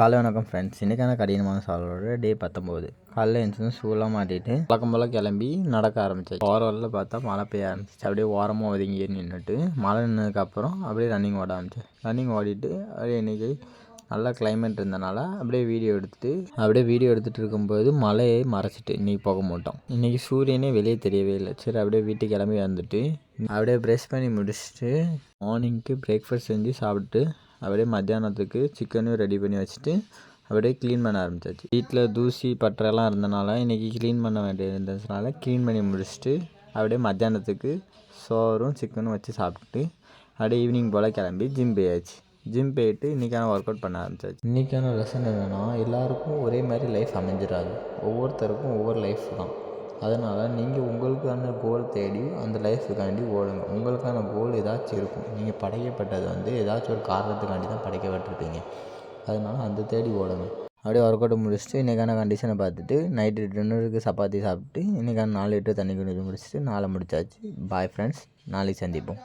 காலை வணக்கம் ஃப்ரெண்ட்ஸ். இன்றைக்கான கடினமான சவாலோட டே 19. காலையில் எழுந்துச்சு ஷூலாம் மாட்டிட்டு வழக்கம் போல் கிளம்பி நடக்க ஆரம்பிச்சாச்சு. போகிற வரல பார்த்தா மழை பெய்ய ஆரம்பிச்சிச்சு. அப்படியே ஓரமாக ஒதுங்கி நின்றுட்டு மழை நின்றதுக்கப்புறம் அப்படியே ரன்னிங் ஓட ஆரம்பிச்சேன். ரன்னிங் ஓடிட்டு அப்படியே இன்றைக்கி நல்லா கிளைமேட் இருந்தனால அப்படியே வீடியோ எடுத்துகிட்டு இருக்கும்போது மழையை மறைச்சிட்டு இன்றைக்கி போக மாட்டோம். இன்றைக்கி சூரியனே வெளியே தெரியவே இல்லை. சரி அப்படியே வீட்டுக்கு கிளம்பி வந்துட்டு அப்படியே ப்ரெஷ் பண்ணி முடிச்சுட்டு மார்னிங்க்கு பிரேக்ஃபாஸ்ட் செஞ்சு சாப்பிட்டு அப்படியே மத்தியானத்துக்கு சிக்கனும் ரெடி பண்ணி வச்சுட்டு அப்படியே க்ளீன் பண்ண ஆரம்பித்தாச்சு. வீட்டில் தூசி பட்டரெல்லாம் இருந்தனால இன்றைக்கி க்ளீன் பண்ண வேண்டியது இருந்ததுனால க்ளீன் பண்ணி முடிச்சுட்டு அப்படியே மத்தியானத்துக்கு சோறும் சிக்கனும் வச்சு சாப்பிட்டுட்டு அப்படியே ஈவினிங் போல் கிளம்பி ஜிம் போயாச்சு. ஜிம் போயிட்டு இன்றைக்கான ஒர்க் அவுட் பண்ண ஆரம்பித்தாச்சு. இன்றைக்கான லெசன் என்னென்னா, எல்லாருக்கும் ஒரே மாதிரி லைஃப் அமைஞ்சிடாது. ஒவ்வொருத்தருக்கும் ஒவ்வொரு லைஃப் தான். அதனால் நீங்கள் உங்களுக்கான கோல் தேடி அந்த லைஃபுக்காண்டி ஓடுங்க. உங்களுக்கான கோல் ஏதாச்சும் இருக்கும். நீங்கள் படைக்கப்பட்டது ஏதாச்சும் ஒரு காரணத்துக்காண்டி தான் படைக்கப்பட்டிருப்பீங்க. அதனால் அந்த தேடி ஓடுங்க. அப்படியே ஒர்க் அவுட் முடிச்சுட்டு இன்றைக்கான கண்டிஷனை பார்த்துட்டு நைட்டு டின்னருக்கு சப்பாத்தி சாப்பிட்டு இன்றைக்கான 4 லிட்டர் தண்ணி குடிச்சு முடிச்சுட்டு நாளை முடிச்சாச்சு. பாய் ஃப்ரெண்ட்ஸ், நாளைக்கு சந்திப்போம்.